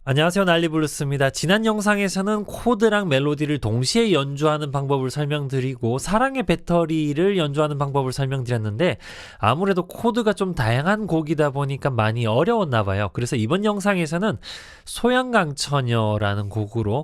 안녕하세요, 난리블루스입니다. 지난 영상에서는 코드랑 멜로디를 동시에 연주하는 방법을 설명드리고 사랑의 배터리를 연주하는 방법을 설명드렸는데 아무래도 코드가 좀 다양한 곡이다 보니까 많이 어려웠나 봐요. 그래서 이번 영상에서는 소양강처녀라는 곡으로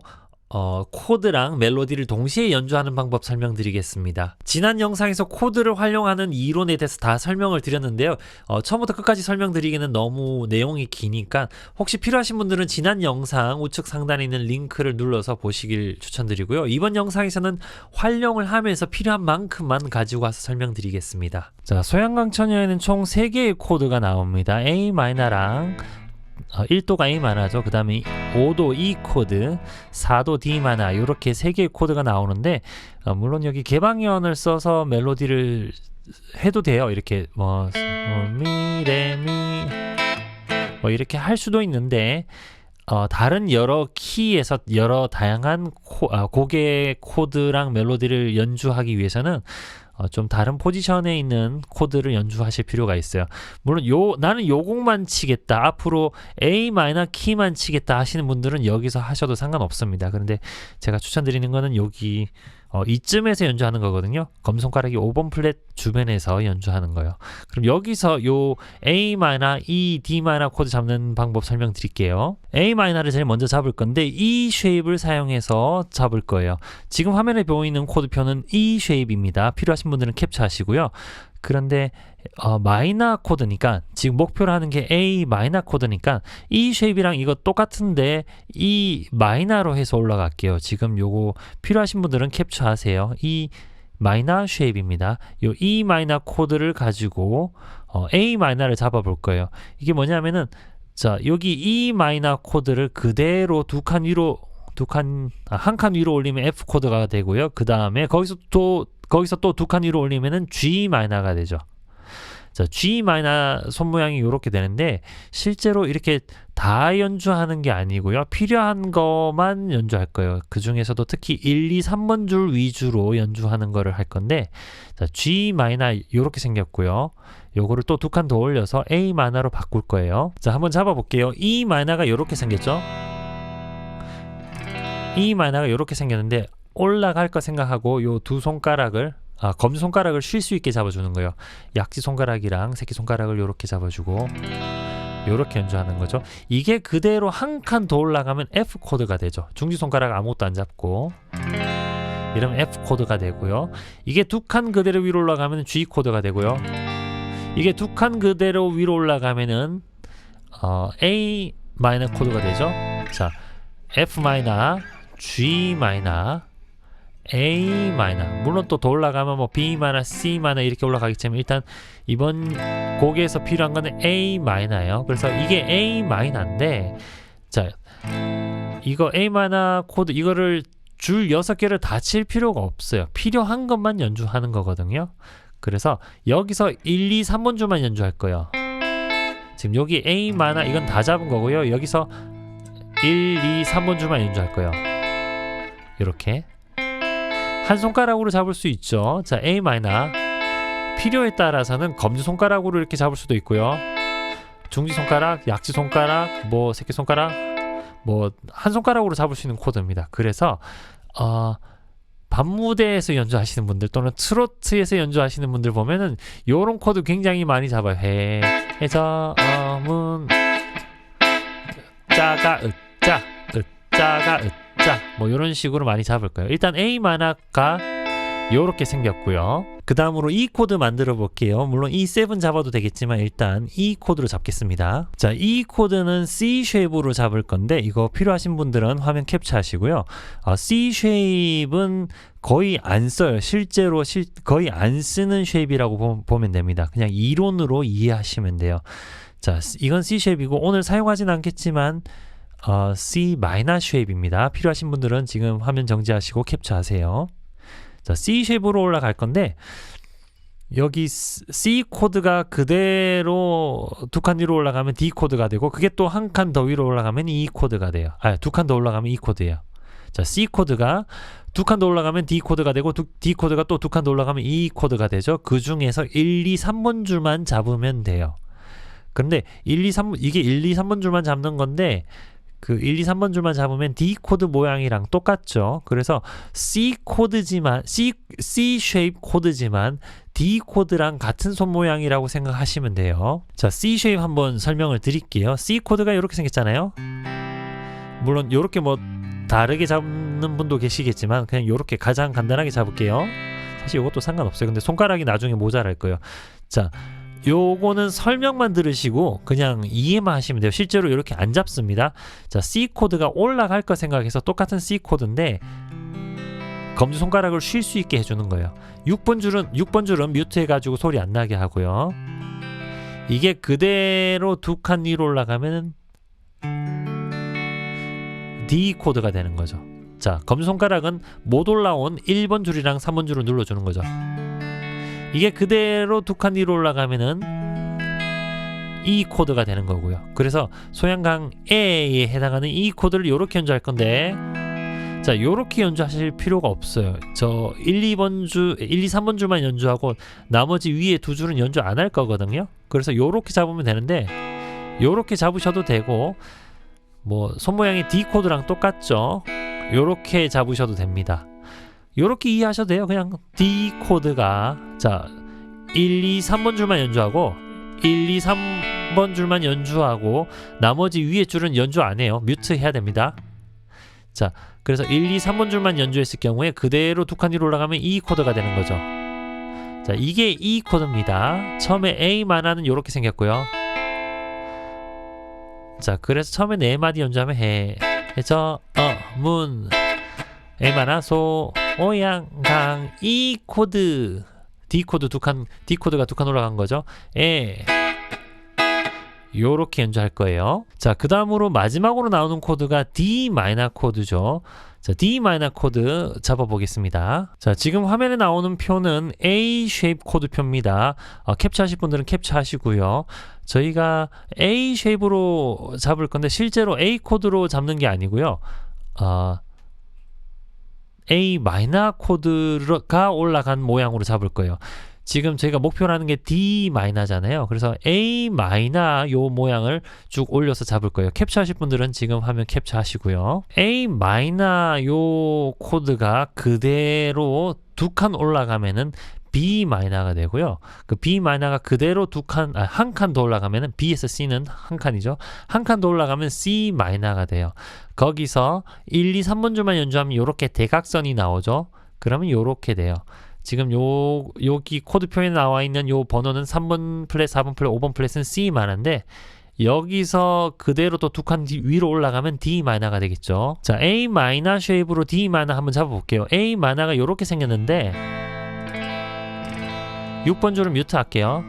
코드랑 멜로디를 동시에 연주하는 방법 설명드리겠습니다. 지난 영상에서 코드를 활용하는 이론에 대해서 다 설명을 드렸는데요. 처음부터 끝까지 설명드리기는 너무 내용이 기니까 혹시 필요하신 분들은 지난 영상 우측 상단에 있는 링크를 눌러서 보시길 추천드리고요. 이번 영상에서는 활용을 하면서 필요한 만큼만 가지고 와서 설명드리겠습니다. 자, 소양강처녀에는 총 3개의 코드가 나옵니다. A 마이너랑 1도가 A 마이너죠. 그 다음에 5도 E 코드, 4도 D 마이너 이렇게 3개의 코드가 나오는데 물론 여기 개방현을 써서 멜로디를 해도 돼요. 이렇게 미, 레, 미 이렇게 할 수도 있는데 다른 여러 키에서 여러 다양한 곡의 코드랑 멜로디를 연주하기 위해서는 좀 다른 포지션에 있는 코드를 연주하실 필요가 있어요. 물론 나는 요 곡만 치겠다, 앞으로 A 마이너 키만 치겠다 하시는 분들은 여기서 하셔도 상관없습니다. 그런데 제가 추천드리는 거는 여기 이쯤에서 연주하는 거거든요. 검손가락이 5번 플랫 주변에서 연주하는 거예요. 그럼 여기서 요 A 마이너, E, D 마이너 코드 잡는 방법 설명드릴게요. A 마이너를 제일 먼저 잡을 건데 E 쉐입을 사용해서 잡을 거예요. 지금 화면에 보이는 코드표는 E 쉐입입니다. 필요하신 분들은 캡처하시고요. 그런데 마이너 코드니까 지금 목표로 하는 게 A 마이너 코드니까 E 쉐입이랑 이거 똑같은데 E 마이너로 해서 올라갈게요. 지금 요거 필요하신 분들은 캡처하세요. E 마이너 쉐입입니다. 요 E 마이너 코드를 가지고 A 마이너를 잡아볼 거예요. 이게 뭐냐면은 자, 여기 E 마이너 코드를 그대로 한 칸 위로 올리면 F 코드가 되고요. 그 다음에 거기서 또 두 칸 위로 올리면은 G 마이너가 되죠. 자, G 마이너 손 모양이 이렇게 되는데 실제로 이렇게 다 연주하는 게 아니고요. 필요한 것만 연주할 거예요. 그 중에서도 특히 1, 2, 3번 줄 위주로 연주하는 거를 할 건데 자, G 마이너 이렇게 생겼고요. 요거를 또 두 칸 더 올려서 A 마이너로 바꿀 거예요. 자, 한번 잡아볼게요. E 마이너가 이렇게 생겼죠. E 마이너가 이렇게 생겼는데 올라갈 거 생각하고 요 두 손가락을 검지손가락을 쉴 수 있게 잡아주는 거예요. 약지손가락이랑 새끼손가락을 이렇게 잡아주고 이렇게 연주하는 거죠. 이게 그대로 한 칸 더 올라가면 F 코드가 되죠. 중지손가락 아무것도 안 잡고 이러면 F 코드가 되고요. 이게 두 칸 그대로 위로 올라가면 G 코드가 되고요. 이게 두 칸 그대로 위로 올라가면은 A 마이너 코드가 되죠. 자, F 마이너, G 마이너, A 마이너, 물론 또 더 올라가면 뭐 B 마이너, C 마이너 이렇게 올라가겠지만 일단 이번 곡에서 필요한 거는 A 마이너예요. 그래서 이게 A 마이너인데 자, 이거 A 마이너 코드 이거를 줄 6개를 다 칠 필요가 없어요. 필요한 것만 연주하는 거거든요. 그래서 여기서 1, 2, 3번 줄만 연주할 거예요. 지금 여기 A 마이너 이건 다 잡은 거고요. 여기서 1, 2, 3번 줄만 연주할 거예요. 이렇게 한 손가락으로 잡을 수 있죠. 자, A 마이너 필요에 따라서는 검지손가락으로 이렇게 잡을 수도 있고요. 중지손가락, 약지손가락, 뭐 새끼손가락, 뭐 한 손가락으로 잡을 수 있는 코드입니다. 그래서 밤무대에서 연주하시는 분들 또는 트로트에서 연주하시는 분들 보면은 요런 코드 굉장히 많이 잡아요. 해서 문 짜가 으짜 으짜가 으짜 뭐 이런 식으로 많이 잡을 거예요. 일단 A 마이너가 요렇게 생겼고요. 그 다음으로 E 코드 만들어 볼게요. 물론 E7 잡아도 되겠지만 일단 E 코드로 잡겠습니다. 자, E 코드는 C 쉐입으로 잡을 건데 이거 필요하신 분들은 화면 캡처하시고요. C 쉐입은 거의 안 써요. 실제로 거의 안 쓰는 쉐입이라고 보면 됩니다. 그냥 이론으로 이해하시면 돼요. 자, 이건 C 쉐입이고 오늘 사용하진 않겠지만 C 마이너 쉐입입니다. 필요하신 분들은 지금 화면 정지하시고 캡처하세요. 자, C 쉐입으로 올라갈 건데 여기 C 코드가 그대로 두 칸 위로 올라가면 D 코드가 되고 그게 또 한 칸 더 위로 올라가면 E 코드가 돼요. 두 칸 더 올라가면 E 코드예요. 자, C 코드가 두 칸 더 올라가면 D 코드가 되고 D 코드가 또 두 칸 더 올라가면 E 코드가 되죠. 그 중에서 1, 2, 3번 줄만 잡으면 돼요. 그런데 1, 2, 3번 이게 1, 2, 3번 줄만 잡는 건데 그 1, 2, 3번 줄만 잡으면 D 코드 모양이랑 똑같죠. 그래서 C 코드지만 C 쉐입 코드지만 D 코드랑 같은 손 모양이라고 생각하시면 돼요. 자, C 쉐입 한번 설명을 드릴게요. C 코드가 이렇게 생겼잖아요. 물론 이렇게 뭐 다르게 잡는 분도 계시겠지만 그냥 이렇게 가장 간단하게 잡을게요. 사실 이것도 상관없어요. 근데 손가락이 나중에 모자랄 거예요. 자, 요거는 설명만 들으시고 그냥 이해만 하시면 돼요. 실제로 이렇게 안 잡습니다. 자, C 코드가 올라갈 거 생각해서 똑같은 C 코드인데 검지손가락을 쉴 수 있게 해주는 거예요. 6번 줄은 뮤트 해가지고 소리 안 나게 하고요. 이게 그대로 두 칸 위로 올라가면 D 코드가 되는 거죠. 자, 검지손가락은 못 올라온 1번 줄이랑 3번 줄을 눌러주는 거죠. 이게 그대로 두 칸 위로 올라가면은 E 코드가 되는 거고요. 그래서 소양강 A에 해당하는 E 코드를 이렇게 연주할 건데, 자, 요렇게 연주하실 필요가 없어요. 저 1, 2, 3번 줄만 연주하고 나머지 위에 두 줄은 연주 안 할 거거든요. 그래서 요렇게 잡으면 되는데, 요렇게 잡으셔도 되고, 뭐 손 모양이 D 코드랑 똑같죠. 요렇게 잡으셔도 됩니다. 요렇게 이해하셔도 돼요. 그냥 D 코드가, 자, 1, 2, 3번 줄만 연주하고 1, 2, 3번 줄만 연주하고 나머지 위에 줄은 연주 안 해요. 뮤트 해야 됩니다. 자, 그래서 1, 2, 3번 줄만 연주했을 경우에 그대로 두 칸 위로 올라가면 E 코드가 되는 거죠. 자, 이게 E 코드입니다. 처음에 A 만화는 요렇게 생겼고요. 자, 그래서 처음에 네 마디 연주하면 문 A 만화 소 오양 강 E 코드 D 코드 D 코드가 두 칸 올라간 거죠. 요렇게 연주할 거예요. 자, 그 다음으로 마지막으로 나오는 코드가 D 마이너 코드죠. 자, D 마이너 코드 잡아보겠습니다. 자, 지금 화면에 나오는 표는 A 쉐입 코드 표입니다. 캡처하실 분들은 캡처하시고요. 저희가 A 쉐입으로 잡을 건데 실제로 A 코드로 잡는 게 아니고요. A 마이너 코드가 올라간 모양으로 잡을 거예요. 지금 저희가 목표라는 게 D 마이너잖아요. 그래서 A 마이너 요 모양을 쭉 올려서 잡을 거예요. 캡처하실 분들은 지금 화면 capture하시고요. A 마이너 요 코드가 그대로 두 칸 올라가면은 B 마이너가 되고요. 그 B 마이너가 그대로 한 칸 더 올라가면은 B에서 C는 한 칸이죠. 한 칸 더 올라가면 C 마이너가 돼요. 거기서 1, 2, 3번 줄만 연주하면 요렇게 대각선이 나오죠. 그러면 요렇게 돼요. 지금 여기 코드표에 나와 있는 요 번호는 3번 플랫, 4번 플랫, 5번 플랫은 C 마이너인데 여기서 그대로 또 두 칸 위로 올라가면 D 마이너가 되겠죠. 자, A 마이너 쉐입으로 D 마이너 한번 잡아볼게요. A 마이너가 요렇게 생겼는데 6번 줄은 뮤트 할게요.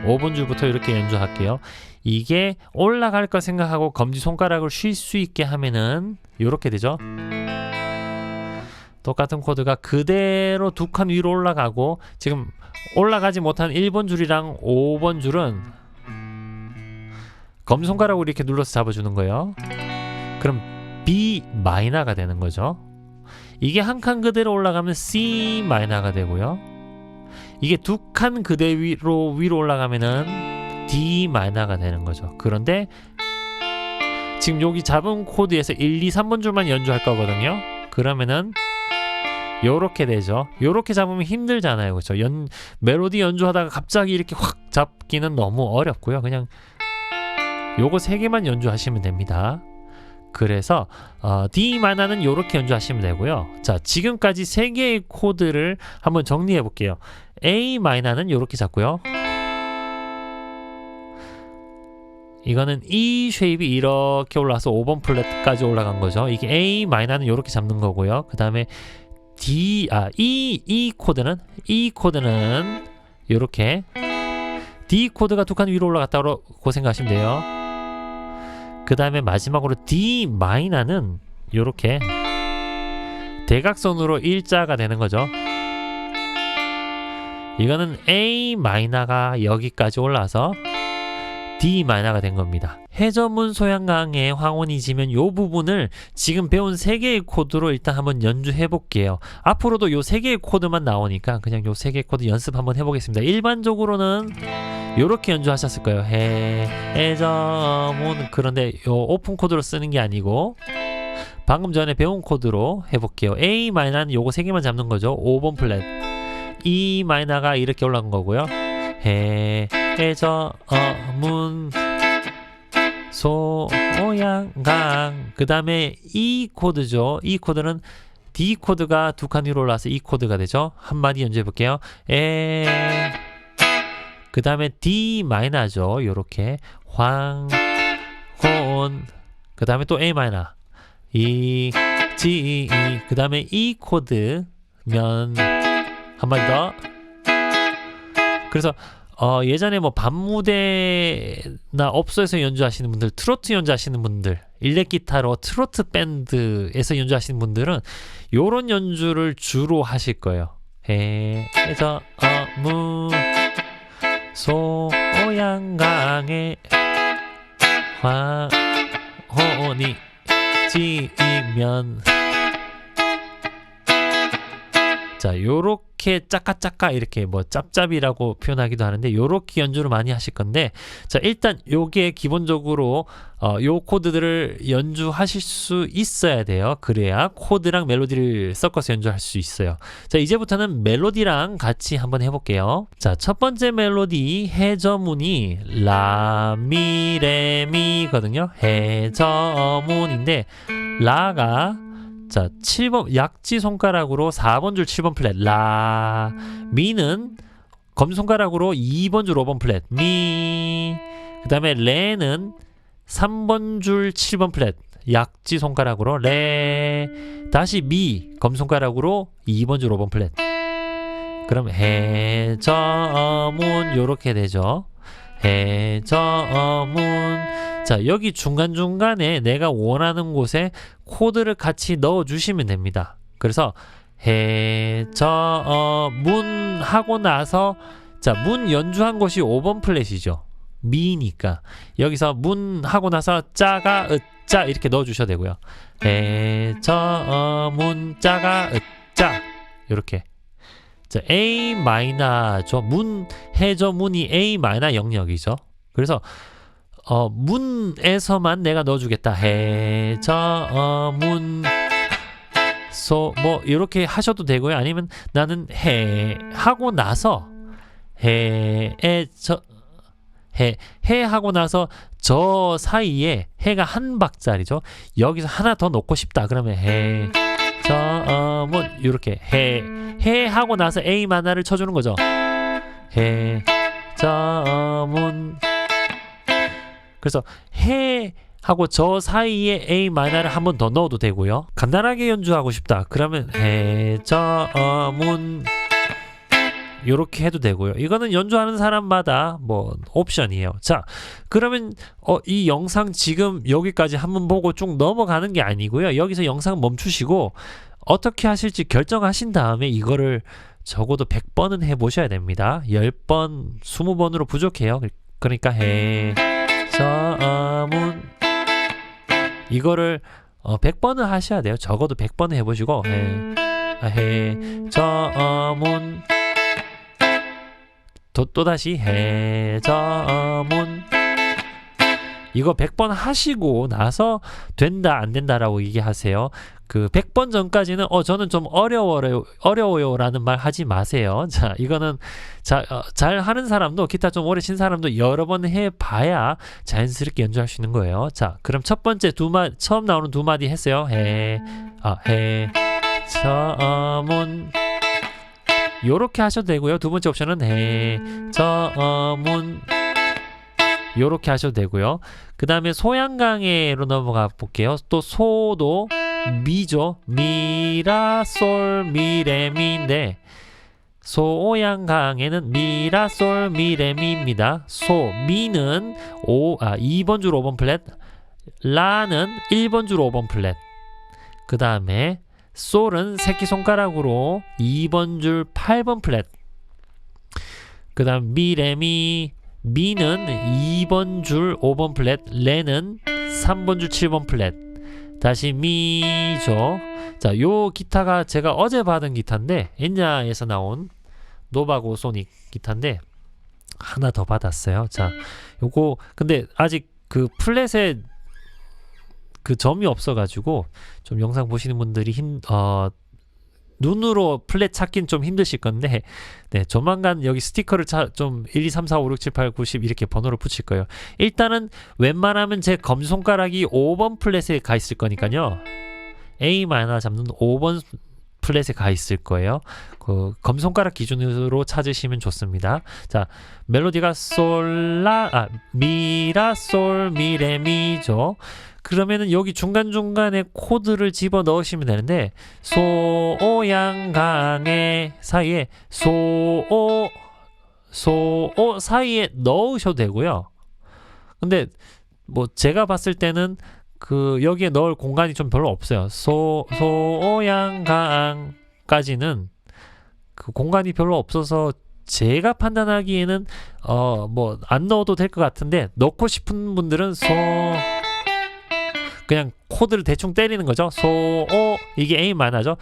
5번 줄부터 이렇게 연주할게요. 이게 올라갈 거 생각하고 검지손가락을 쉴 수 있게 하면은 이렇게 되죠. 똑같은 코드가 그대로 두 칸 위로 올라가고 지금 올라가지 못한 1번 줄이랑 5번 줄은 검지손가락으로 이렇게 눌러서 잡아주는 거예요. 그럼 B 마이너가 되는 거죠. 이게 한 칸 그대로 올라가면 C 마이너가 되고요. 이게 두 칸 그대로 위로 올라가면은 D 마이너가 되는 거죠. 그런데 지금 여기 잡은 코드에서 1, 2, 3번 줄만 연주할 거거든요. 그러면은 요렇게 되죠. 요렇게 잡으면 힘들잖아요. 그렇죠? 멜로디 연주하다가 갑자기 이렇게 확 잡기는 너무 어렵고요. 그냥 요거 세 개만 연주하시면 됩니다. 그래서 D 마이너는 요렇게 연주하시면 되고요. 자, 지금까지 세 개의 코드를 한번 정리해 볼게요. A 마이너는 요렇게 잡고요. 이거는 E 쉐입이 이렇게 올라와서 5번 플랫까지 올라간 거죠. 이게 A 마이너는 요렇게 잡는 거고요. 그 다음에 E 코드는 요렇게 D 코드가 두 칸 위로 올라갔다고 생각하시면 돼요. 그 다음에 마지막으로 D 마이너는 요렇게 대각선으로 일자가 되는 거죠. 이거는 A 마이너가 여기까지 올라와서 D 마이너가 된 겁니다. 해저문 소양강의 황혼이 지면 요 부분을 지금 배운 세 개의 코드로 일단 한번 연주해 볼게요. 앞으로도 요 세 개의 코드만 나오니까 그냥 요 세 개의 코드 연습 한번 해보겠습니다. 일반적으로는 요렇게 연주하셨을 거예요. 해저문. 그런데 요 오픈 코드로 쓰는 게 아니고 방금 전에 배운 코드로 해볼게요. A 마이너는 요거 세 개만 잡는 거죠. 5번 플랫. E 마이너가 이렇게 올라간 거고요. 해저문 소양강. 그 다음에 E 코드죠. E 코드는 D 코드가 두 칸 위로 올라와서 E 코드가 되죠. 한마디 연주해 볼게요. 그 다음에 D 마이너죠. 요렇게 황혼. 그 다음에 또 A 마이너. G 그 다음에 E 코드면 한마디 더. 그래서 예전에 뭐 밤무대나 업소에서 연주하시는 분들, 트로트 연주하시는 분들, 일렉기타로 트로트 밴드에서 연주하시는 분들은 요런 연주를 주로 하실 거예요. 해저문 소양강에 황혼이 지면. 자, 요렇게 짜까짜까 이렇게 뭐 짭짭이라고 표현하기도 하는데 요렇게 연주를 많이 하실 건데, 자, 일단 요게 기본적으로 요 코드들을 연주하실 수 있어야 돼요. 그래야 코드랑 멜로디를 섞어서 연주할 수 있어요. 자, 이제부터는 멜로디랑 같이 한번 해볼게요. 자, 첫 번째 멜로디 해저문이 라미레미거든요. 해저문인데 라가 자 7번 약지 손가락으로 4번 줄 7번 플랫 라. 미는 검지손가락으로 2번 줄 5번 플랫 미. 그 다음에 레는 3번 줄 7번 플랫 약지 손가락으로 레. 다시 미 검지손가락으로 2번 줄 5번 플랫. 그럼 해저문 요렇게 되죠. 해저문. 자, 여기 중간중간에 내가 원하는 곳에 코드를 같이 넣어 주시면 됩니다. 그래서 해저문 하고 나서, 자, 문 연주한 곳이 5번 플랫이죠. 미니까 여기서 문 하고 나서 짜가 으짜 이렇게 넣어 주셔도 되고요. 해저문 짜가 으짜 이렇게. 자, A 마이너죠. 문 해저문이 A 마이너 영역이죠. 그래서 문에서만 내가 넣어주겠다. 해저문 소 뭐 이렇게 하셔도 되고요. 아니면 나는 해 하고 나서 해 하고 나서 저 사이에 해가 한 박자리죠. 여기서 하나 더 넣고 싶다. 그러면 해저문 이렇게 해 하고 나서 A 마이너를 쳐주는 거죠. 해저문. 그래서 해 하고 저 사이에 A 마이너를 한 번 더 넣어도 되고요. 간단하게 연주하고 싶다. 그러면 해저문 요렇게 해도 되고요. 이거는 연주하는 사람마다 뭐 옵션이에요. 자, 그러면 이 영상 지금 여기까지 한번 보고 쭉 넘어가는 게 아니고요. 여기서 영상 멈추시고 어떻게 하실지 결정하신 다음에 이거를 적어도 100번은 해보셔야 됩니다. 10번, 20번으로 부족해요. 그러니까 해저문 이거를 100번은 하셔야 돼요. 적어도 100번은 해보시고 해저문 또다시 해저문 이거 100번 하시고 나서 된다 안 된다라고 얘기하세요. 그 100번 전까지는 저는 좀 어려워요 라는 말 하지 마세요. 자, 이거는 잘 하는 사람도, 기타 좀 오래 친 사람도 여러 번 해봐야 자연스럽게 연주할 수 있는 거예요. 자, 그럼 첫 번째 처음 나오는 두 마디 했어요. 해저문 요렇게 하셔도 되고요. 두 번째 옵션은 해저문 요렇게 하셔도 되고요. 그 다음에 소양강해로 넘어가 볼게요. 또 소도 미죠. 미라 솔 미레 미인데 소양강해는 미라 솔 미레 미입니다. 소 미는 2번 줄 5번 플랫, 라는 1번 줄 5번 플랫. 그 다음에 솔은 새끼손가락으로 2번 줄 8번 플랫. 그 다음 미레미 미는 2번 줄 5번 플랫, 레는 3번 줄 7번 플랫. 다시 미죠. 자, 요 기타가 제가 어제 받은 기타인데 엔냐에서 나온 노바고 소닉 기타인데 하나 더 받았어요. 자, 요거 근데 아직 그 플랫에 그 점이 없어가지고 좀 영상 보시는 분들이 눈으로 플랫 찾긴 좀 힘드실 건데, 네, 조만간 여기 스티커를 좀 1, 2, 3, 4, 5, 6, 7, 8, 9, 10 이렇게 번호를 붙일 거예요. 일단은 웬만하면 제 검지손가락이 5번 플랫에 가 있을 거니까요. A 마이너 잡는 5번 플랫에 가 있을 거예요. 그 검손가락 기준으로 찾으시면 좋습니다. 자, 멜로디가 미라 솔 미레 미죠. 그러면은 여기 중간중간에 코드를 집어 넣으시면 되는데, 소오양강의 사이에 소오 사이에 넣으셔도 되고요. 근데 뭐 제가 봤을 때는 그 여기에 넣을 공간이 좀 별로 없어요. 소오양강까지는 그 공간이 별로 없어서 제가 판단하기에는 뭐 안 넣어도 될 것 같은데, 넣고 싶은 분들은 그냥 코드를 대충 때리는 거죠. 소오, 이게 A 마이너죠.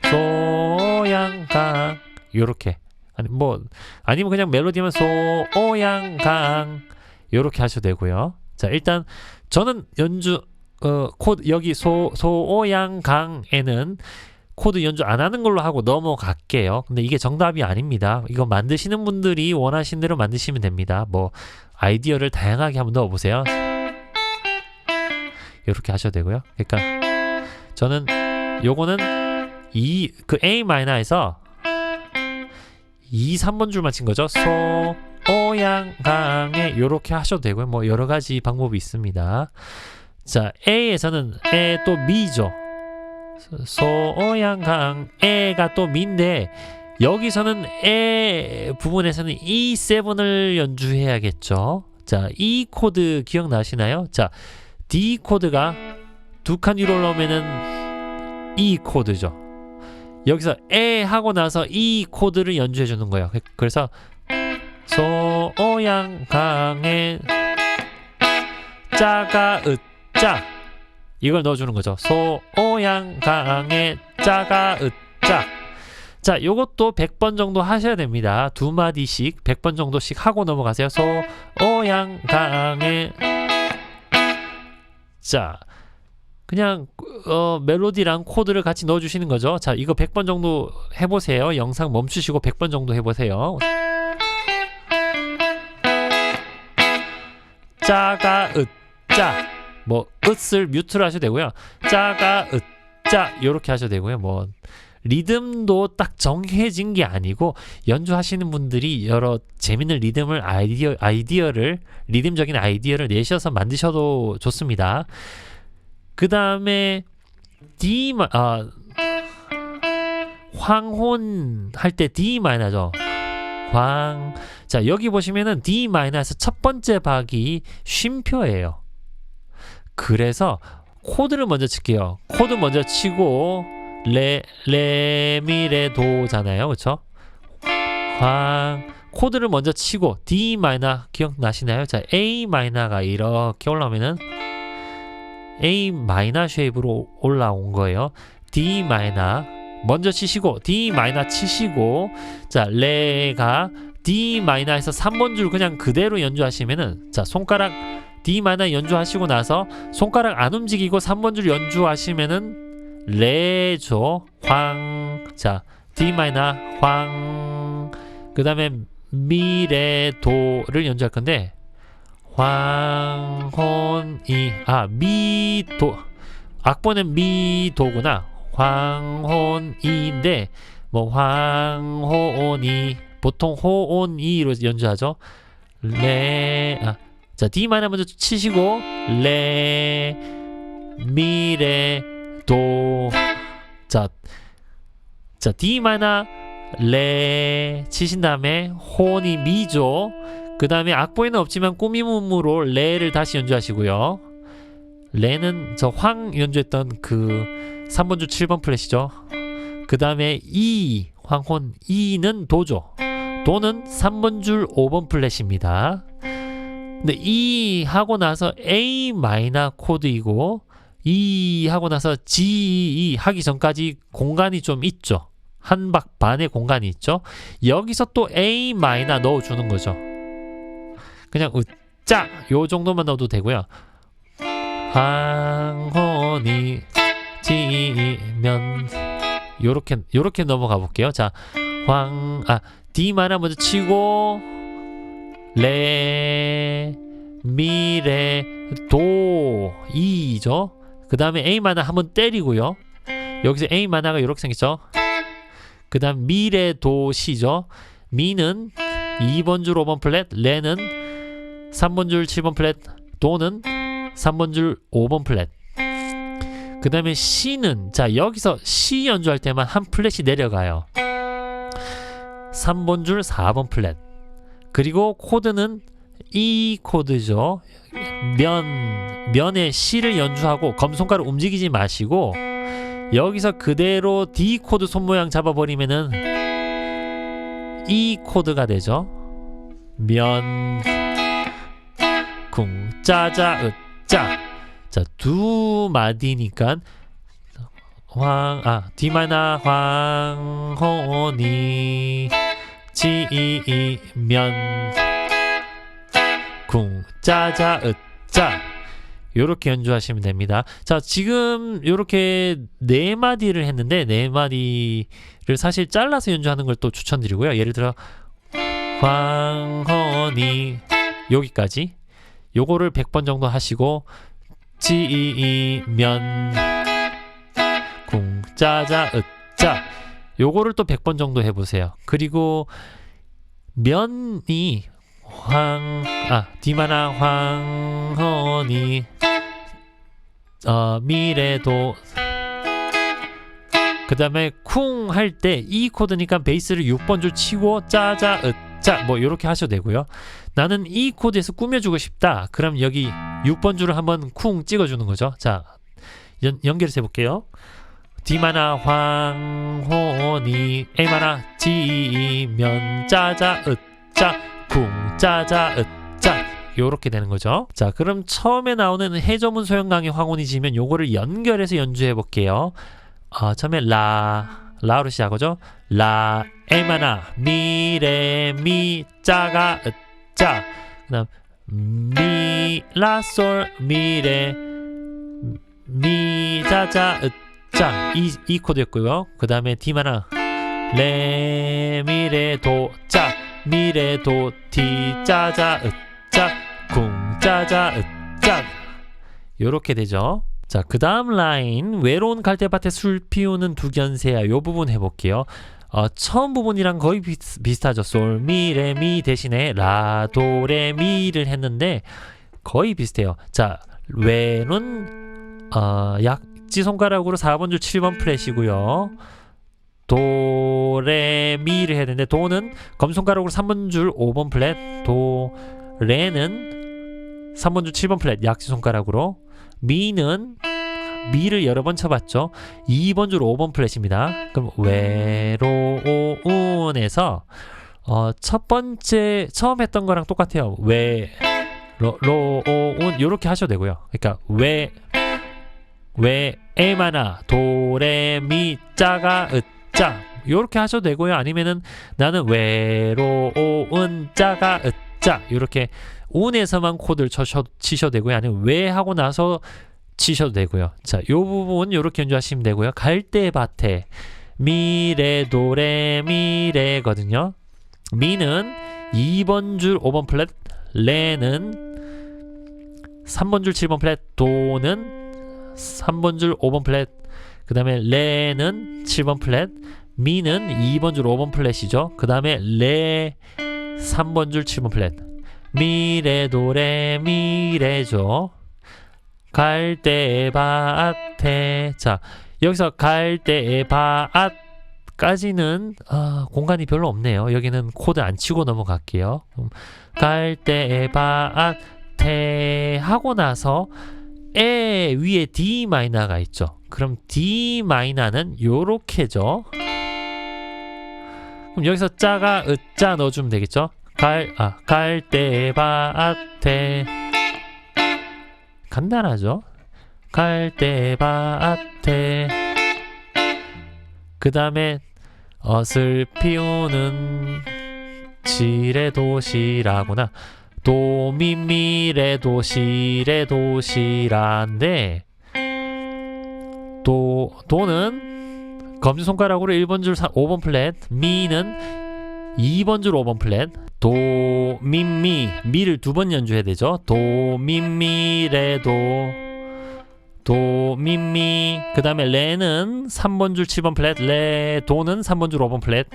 소양강 요렇게. 아니면 그냥 멜로디만 소양강 요렇게 하셔도 되고요. 자, 일단 저는 연주 코드 여기 소양강에는 코드 연주 안 하는 걸로 하고 넘어갈게요. 근데 이게 정답이 아닙니다. 이거 만드시는 분들이 원하신 대로 만드시면 됩니다. 뭐 아이디어를 다양하게 한번 넣어보세요. 이렇게 하셔도 되고요. 그러니까 저는 요거는 그 A 마이너에서 2, 3번 줄만 친 거죠. 소양강에 요렇게 하셔도 되고요. 뭐 여러 가지 방법이 있습니다. 자, A에서는 에 또 미죠. 소양강 에가 또 미인데, 여기서는 에 부분에서는 E7을 연주해야겠죠. 자, E 코드 기억나시나요? 자, D 코드가 두 칸 위로 올라오면은 E 코드죠. 여기서 에 하고 나서 E 코드를 연주해 주는 거예요. 그래서 소양강에 짜가 으짜 이걸 넣어주는 거죠. 소양강에 짜가 으짜. 자, 요것도 100번 정도 하셔야 됩니다. 두 마디씩 100번 정도씩 하고 넘어가세요. 소양강에. 자, 그냥 멜로디랑 코드를 같이 넣어주시는 거죠. 자, 이거 100번 정도 해보세요. 영상 멈추시고 100번 정도 해보세요. 짜가 으짜, 뭐 으을 뮤트를 하셔도 되고요. 짜가 으짜 요렇게 하셔도 되고요. 뭐 리듬도 딱 정해진 게 아니고, 연주하시는 분들이 여러 재밌는 리듬을 리듬적인 아이디어를 내셔서 만드셔도 좋습니다. 그 다음에 황혼 할 때 D 마이너죠. 자, 여기 보시면은 D 마이너에서 첫 번째 박이 쉼표예요. 그래서 코드를 먼저 칠게요. 코드 먼저 치고 레미레도잖아요. 그쵸? 코드를 먼저 치고 D 마이너 기억나시나요? 자, A 마이너가 이렇게 올라오면은 A 마이너 쉐입으로 올라온 거예요. D 마이너 먼저 치시고 D 마이너 치시고, 자, 레가 D 마이너에서 3번 줄 그냥 그대로 연주하시면은, 자, 손가락 D 마이너 연주하시고 나서 손가락 안 움직이고 3번 줄 연주하시면은 레죠. 자, D 마이너 그 다음에 미레도를 연주할 건데, 미도, 악보는 미도구나. 황혼이인데 뭐 황혼이 보통 호온이로 연주하죠. 자, D 마이너 먼저 치시고 레 미레 도. 자, D 마이너 레 치신 다음에 혼이 미죠. 그 다음에 악보에는 없지만 꾸미음으로 레를 다시 연주하시고요. 레는 저 황 연주했던 그 3번 줄 7번 플랫이죠. 그 다음에 E, 황혼 E는 도죠. 도는 3번 줄 5번 플랫입니다. 근데 E 하고 나서 A 마이너 코드이고, E 하고 나서 G 하기 전까지 공간이 좀 있죠. 한 박 반의 공간이 있죠. 여기서 또 A 마이너 넣어주는 거죠. 그냥 으짜 요 정도만 넣어도 되고요. 황혼이 지면 요렇게 넘어가 볼게요. 자, D 마이너 먼저 치고 레 미레 도 E죠. 그 다음에 A 마이너 한번 때리고요. 여기서 A 마이너가 이렇게 생겼죠. 그 다음 미레 도 C죠. 미는 2번 줄 5번 플랫, 레는 3번 줄 7번 플랫, 도는 3번 줄 5번 플랫. 그 다음에 C는 자 여기서 C 연주할 때만 한 플랫이 내려가요. 3번 줄 4번 플랫. 그리고 코드는 E 코드죠. 면에 C를 연주하고 검손가락 움직이지 마시고 여기서 그대로 D 코드 손 모양 잡아버리면은 E 코드가 되죠. 면, 쿵, 짜자, 으짜. 자, 두 마디니까 D 마이너 황혼이 지면 쿵, 짜자, 으짜. 요렇게 연주하시면 됩니다. 자, 지금 요렇게 네 마디를 했는데 네 마디를 사실 잘라서 연주하는 걸 또 추천드리고요. 예를 들어 황혼이 여기까지 요거를 100번 정도 하시고 지면 쿵 짜자 으짜 요거를 또 100번 정도 해보세요. 그리고 면이 디마나 황혼이 미래도 그 다음에 쿵 할 때 E 코드니까 베이스를 6번 줄 치고 짜자 으짜 뭐 이렇게 하셔도 되고요. 나는 E 코드에서 꾸며주고 싶다. 그럼 여기 6번 줄을 한번 쿵 찍어주는 거죠. 자, 연결해서 해볼게요. D마나 황혼이 A마나 지면 짜자 으짜 쿵 짜자 으짜 요렇게 되는 거죠. 자, 그럼 처음에 나오는 해저문 소형 강의 황혼이 지면 요거를 연결해서 연주해 볼게요. 처음에 라로 시작하죠. 라 에마나 미레 미 짜가 으짜 그다음 미 라 솔 미레 미 짜자 으짜 이 코드였고요. 그 다음에 D마나 레 미레 도 짜 미레 도 디 짜자 으짜 쿵 짜자 으짜 요렇게 되죠. 자, 그 다음 라인 외로운 갈대밭에 술 피우는 두견새야 요 부분 해볼게요. 처음 부분이랑 거의 비슷하죠. 솔 미 레 미 대신에 라 도 레 미를 했는데 거의 비슷해요. 자, 외는 약지 손가락으로 4번 줄 7번 플랫이고요. 도 레 미를 해야 되는데 도는 검손가락으로 3번 줄 5번 플랫, 도 레는 3번 줄 7번 플랫 약지 손가락으로, 미는 미를 여러 번 쳐봤죠. 2번 줄 5번 플랫입니다. 그럼 외로운에서 첫 번째 처음 했던 거랑 똑같아요. 로운 요렇게 하셔도 되고요. 그러니까 왜 에마나 도레미 짜가 으짜 요렇게 하셔도 되고요. 아니면은 나는 외로운 짜가 으짜 요렇게 운에서만 코드를 치셔도 되고요. 아니면 왜 하고 나서 치셔도 되고요. 자, 요 부분 요렇게 연주하시면 되고요. 갈대밭에 미레 도레 미레거든요. 미는 2번 줄 5번 플랫, 레는 3번 줄 7번 플랫, 도는 3번 줄 5번 플랫, 그 다음에 레는 7번 플랫, 미는 2번 줄 5번 플랫이죠. 그 다음에 레 3번 줄 7번 플랫, 미레 도레 미레죠. 갈대밭에 자, 여기서 갈대밭까지는 공간이 별로 없네요. 여기는 코드 안 치고 넘어갈게요. 갈대밭에 하고 나서 에 위에 D 마이너가 있죠. 그럼 D 마이너는 요렇게죠. 그럼 여기서 짜가 으짜 넣어주면 되겠죠. 갈대밭에 간단하죠. 갈대밭에 그 다음에 슬피 우는 지레 도시라구나. 도미미레 도시레 도시라인데 도는 검지손가락으로 1번 줄 5번 플랫, 미는 2번 줄 5번 플랫, 도미미, 미를 2번 연주해야 되죠. 도미미레 도미미. 그 다음에 레는 3번 줄 7번 플랫, 레, 도는 3번 줄 5번 플랫.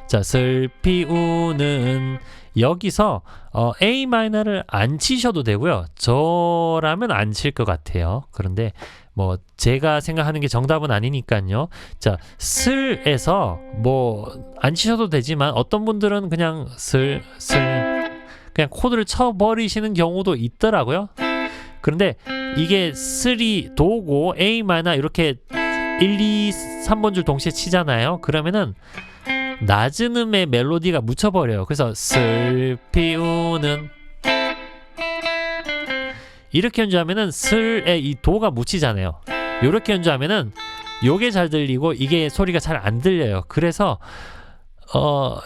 자, 슬피 우는 여기서 A 마이너를 안 치셔도 되고요. 저라면 안 칠 것 같아요. 그런데 뭐 제가 생각하는 게 정답은 아니니까요. 자, 슬에서 뭐 안 치셔도 되지만 어떤 분들은 그냥 슬 그냥 코드를 쳐버리시는 경우도 있더라고요. 그런데 이게 슬이 도고 A 마이너 이렇게 1, 2, 3번 줄 동시에 치잖아요. 그러면은 낮은 음의 멜로디가 묻혀버려요. 그래서 슬피 우는 이렇게 연주하면은 슬에 이 도가 묻히잖아요. 이렇게 연주하면은 요게 잘 들리고 이게 소리가 잘 안 들려요. 그래서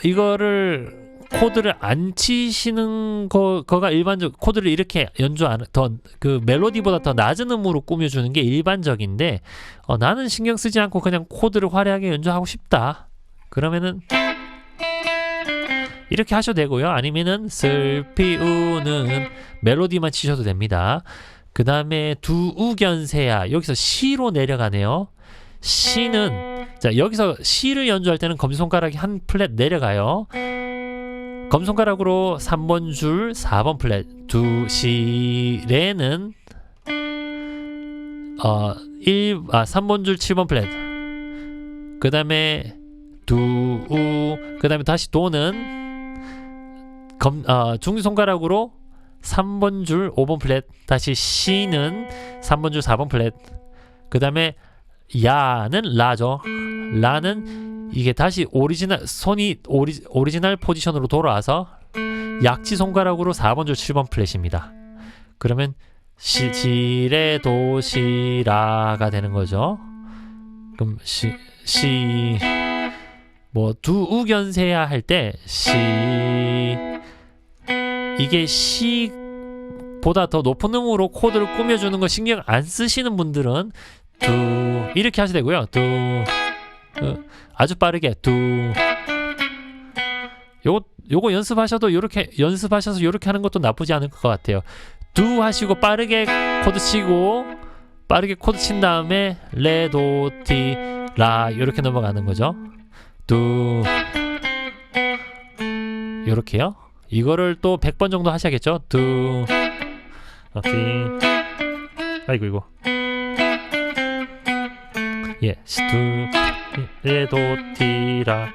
이거를 코드를 안 치시는 거가 일반적. 코드를 이렇게 연주하는 더 그 멜로디보다 더 낮은 음으로 꾸며주는 게 일반적인데 나는 신경 쓰지 않고 그냥 코드를 화려하게 연주하고 싶다. 그러면은 이렇게 하셔도 되고요. 아니면은 슬피 우는 멜로디만 치셔도 됩니다. 그 다음에 두우견세야. 여기서 시로 내려가네요. 시는 자, 여기서 시를 연주할 때는 검지손가락이 한 플랫 내려가요. 검지손가락으로 3번 줄 4번 플랫. 시레는 3번 줄 7번 플랫. 그 다음에 그 다음에 다시 도는 중지손가락으로 3번 줄 5번 플랫. 다시 시는 3번 줄 4번 플랫. 그 다음에 야는 라죠. 라는 이게 다시 손이 오리지널 포지션으로 돌아와서 약지 손가락으로 4번 줄 7번 플랫입니다. 그러면 지레 도시라가 되는 거죠. 그럼 뭐 두우견세야 할 때 이게 시보다 더 높은 음으로 코드를 꾸며주는 거 신경 안 쓰시는 분들은 이렇게 하셔도 되고요. 아주 빠르게 요거 연습하셔도 연습하셔서 요렇게 하는 것도 나쁘지 않을 것 같아요. 하시고 빠르게 코드 치고 빠르게 코드 친 다음에 레, 도, 티, 라 요렇게 넘어가는 거죠. 요렇게요. 이거를 또 100번 정도 하셔야겠죠. 아이고 이거 레, 도, 티, 라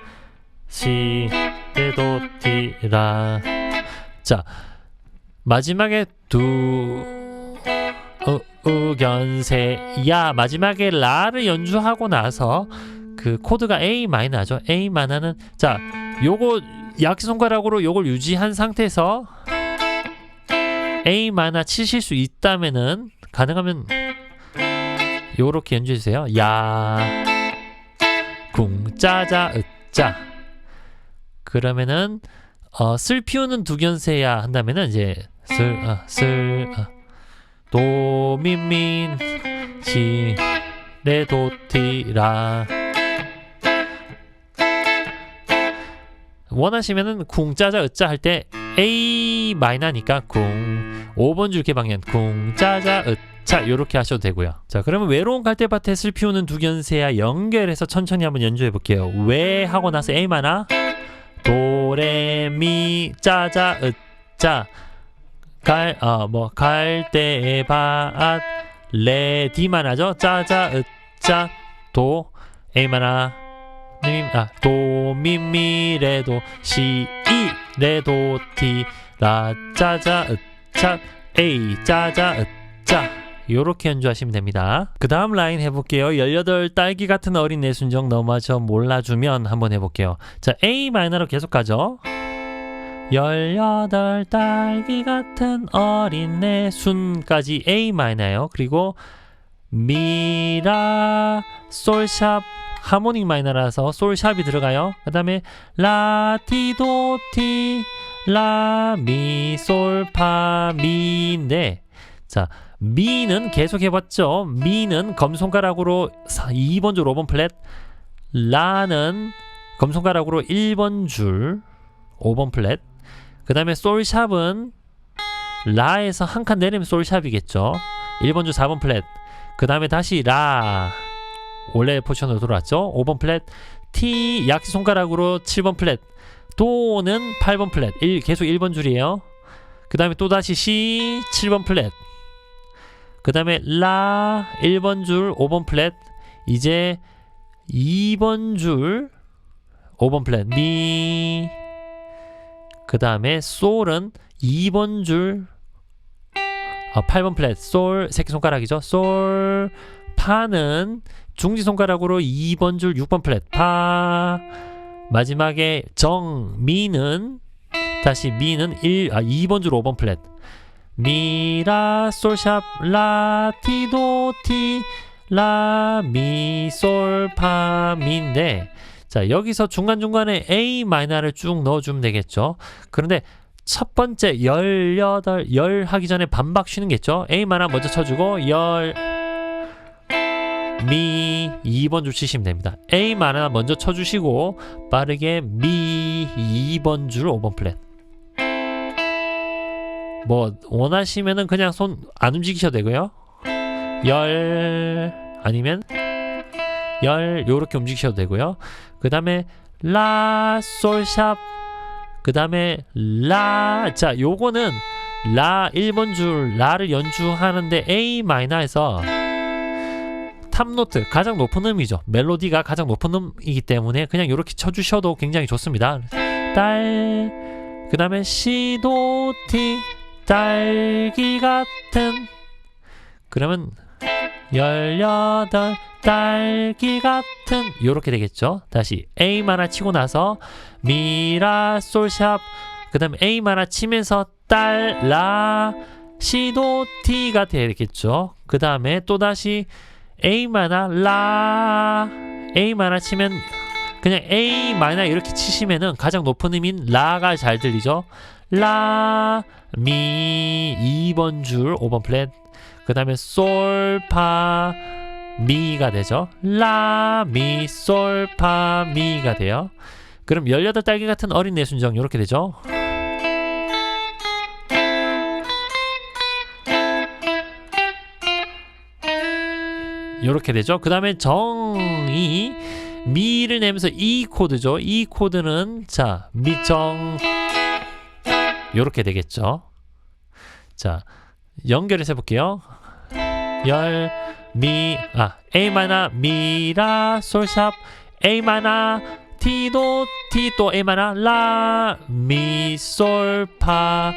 시, 레, 도, 티, 라. 자, 마지막에 우견세 야 마지막에 라를 연주하고 나서 그 코드가 A 마이너죠. A 마이너는 자, 요거 약지 손가락으로 요걸 유지한 상태에서 A 마이너 치실 수 있다면은 가능하면 요렇게 연주해 주세요. 야 궁짜자 으짜. 그러면은 슬피 우는 두견세야 한다면은 이제 도민민 시 레 도 티 라. 원하시면은 쿵짜자 으짜 할 때 A 마이너니까 쿵 5번 줄 개방현 쿵짜자 으짜 요렇게 하셔도 되고요. 자, 그러면 외로운 갈대밭에 슬피 우는 두견세야 연결해서 천천히 한번 연주해 볼게요. 왜 하고 나서 A 마이너 도레미 짜자 으짜 갈대밭 레 D 마이너죠. 짜자 으짜 도 A 마이너 도 미미 레도 시 이 레도 티 라 짜자 으짜 A 짜자 으짜 요렇게 연주하시면 됩니다. 그 다음 라인 해볼게요. 18 딸기 같은 어린 내 순정 너마저 몰라주면 한번 해볼게요. 자, A 마이너로 계속 가죠. 18 딸기 같은 어린 내 순까지 A 마이너예요. 그리고 미라 솔샵 하모닉 마이너라서 솔샵이 들어가요. 그 다음에 라, 티, 도, 티, 라, 미, 솔, 파, 미인데, 자, 미는 계속 해봤죠. 미는 검손가락으로 2번 줄 5번 플랫, 라는 검손가락으로 1번 줄 5번 플랫, 그 다음에 솔샵은 라에서 한 칸 내리면 솔샵이겠죠. 1번 줄 4번 플랫, 그 다음에 다시 라, 원래 포지션으로 돌아왔죠. 5번 플랫, 티, 약지 손가락으로 7번 플랫, 도는 8번 플랫, 계속 1번 줄이에요. 그 다음에 또다시 시, 7번 플랫, 그 다음에 라, 1번 줄 5번 플랫, 이제 2번 줄 5번 플랫, 미, 그 다음에 솔은 2번 줄 8번 플랫, 솔, 새끼손가락이죠. 솔, 파는 중지손가락으로 2번 줄 6번 플랫, 파, 마지막에 정, 미는 다시 미는 2번 줄 5번 플랫, 미, 라, 솔, 샵, 라, 티, 도, 티, 라, 미, 솔, 파, 미인데, 자, 여기서 중간중간에 A 마이너를 쭉 넣어주면 되겠죠. 그런데 첫 번째 18, 열 하기 전에 반박 쉬는 게 있죠. A 마이너 먼저 쳐주고 열, 미, 2번 줄 치시면 됩니다. A 마이너 먼저 쳐주시고 빠르게 미, 2번 줄 5번 플랫. 뭐 원하시면은 그냥 손 안 움직이셔도 되고요. 열, 아니면 열 요렇게 움직이셔도 되고요. 그 다음에 라, 솔, 샵, 그 다음에 라, 자, 요거는 라 1번 줄 라를 연주하는데 A 마이너에서 탑노트 가장 높은 음이죠. 멜로디가 가장 높은 음이기 때문에 그냥 이렇게 쳐주셔도 굉장히 좋습니다. 딸, 그 다음에 시, 도, 티, 딸기 같은, 그러면 18, 딸기 같은, 요렇게 되겠죠. 다시 A 마이너 치고 나서 미, 라, 솔, 샵, 그 다음에 A 마이너 치면서 딸, 라, 시, 도, 티가 되겠죠. 그 다음에 또다시 A 마이너, 라, A 마이너 치면 그냥 A 마이너 이렇게 치시면은 가장 높은 음인 라가 잘 들리죠. 라, 미, 2번 줄 5번 플랫, 그 다음에 솔, 파, 미가 되죠. 라, 미, 솔, 파, 미가 돼요. 그럼 18딸기 같은 어린 내 순정 이렇게 되죠. 이렇게 되죠. 그 다음에 정이 미를 내면서 E 코드죠. E 코드는 자, 미정 이렇게 되겠죠. 자, 연결해서 해볼게요. 열, 미, A 마이너, 미, 라, 솔, 샵, A 마이너, 티, 도, 티, 또 A 마이너, 라, 미, 솔, 파,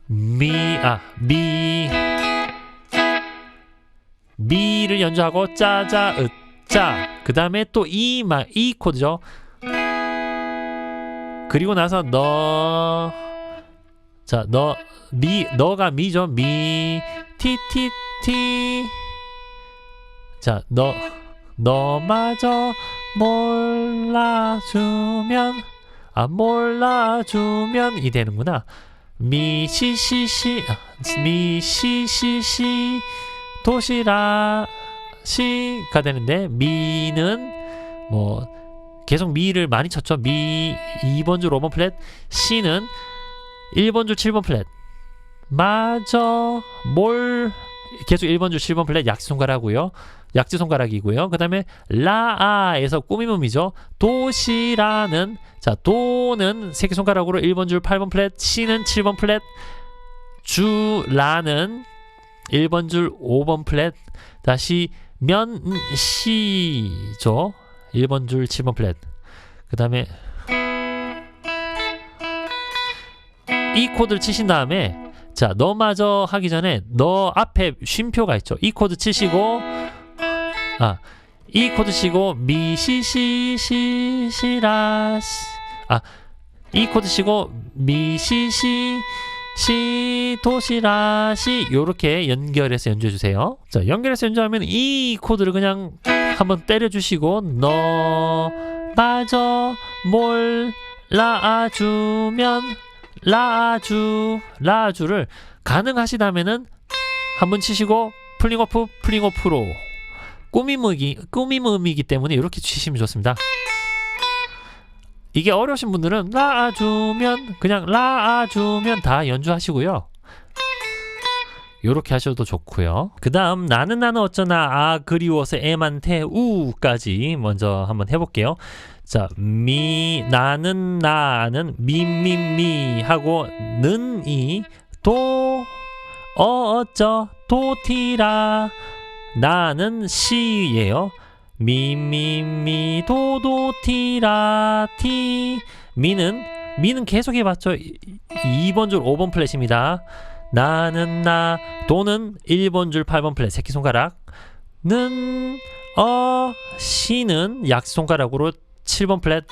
미, 미를 연주하고 짜자, 으짜. 그 다음에 또 E 코드죠. 그리고 나서 너, 자, 너가 미죠. 미, 티, 티, 티. 자, 너마저 몰라주면 이 되는구나. 미, 시, 시, 시, 미, 시, 시, 시, 도시락, 시가 되는데, 미는 뭐 계속 미를 많이 쳤죠. 미 2번 줄 5번 플랫, 시는 1번 줄 7번 플랫, 마저 계속 1번 줄 7번 플랫 약지손가락이고요. 약지손가락이고요. 그 다음에 라아에서 꾸미음이죠. 도시라는, 자, 도는 새끼손가락으로 1번 줄 8번 플랫, 시는 7번 플랫, 주라는 1번 줄 5번 플랫, 다시 면시죠. 1번 줄 7번 플랫. 그 다음에 이 코드를 치신 다음에, 자, 너마저 하기 전에 너 앞에 쉼표가 있죠. 이 코드 치시고, 이 코드 치고 미시시시시라, 이 코드 치고 미시시 시, 도시라, 시, 요렇게 연결해서 연주해 주세요. 자, 연결해서 연주하면 이 코드를 그냥 한번 때려주시고 너 마저 몰라주면 라주를 가능하시다면은 한번 치시고 플링오프로 꾸밈음이기 때문에 이렇게 치시면 좋습니다. 이게 어려우신 분들은 그냥 라주면 다 연주하시고요. 요렇게 하셔도 좋고요. 그 다음 나는 어쩌나 그리워서 애만테 우까지 먼저 한번 해볼게요. 자, 나는 미 하고 는이 도 어쩌 도티라 나는 시예요. 미 도도티라 티 미는 계속 해봤죠. 2번 줄 5번 플랫입니다. 나는 도는 1번 줄 8번 플랫 새끼손가락 시는 약손가락으로 7번 플랫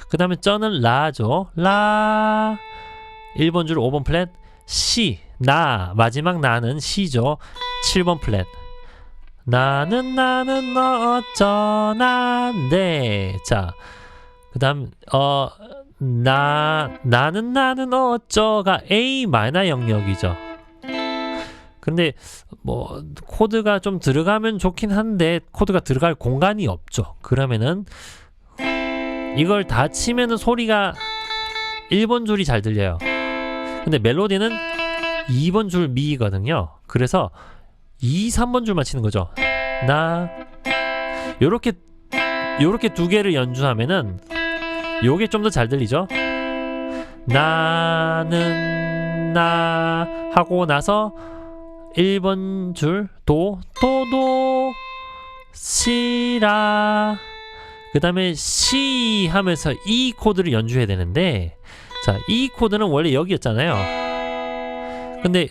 그 다음에 쩌는 라죠. 1번 줄 5번 플랫 마지막 나는 시죠. 7번 플랫 나는 어쩌나 자, 그 다음 나는 어쩌가 A 마이너 영역이죠. 근데 뭐 코드가 좀 들어가면 좋긴 한데 코드가 들어갈 공간이 없죠. 그러면은 이걸 다 치면은 소리가 1번 줄이 잘 들려요. 근데 멜로디는 2번 줄 미거든요. 그래서 2, 3번 줄만 치는 거죠. 요렇게 두 개를 연주하면은 요게 좀 더 잘 들리죠. 나는 하고 나서 1번 줄 도도 시라 그 다음에 시 하면서 이 코드를 연주해야 되는데 자, 이 코드는 원래 여기였잖아요. 근데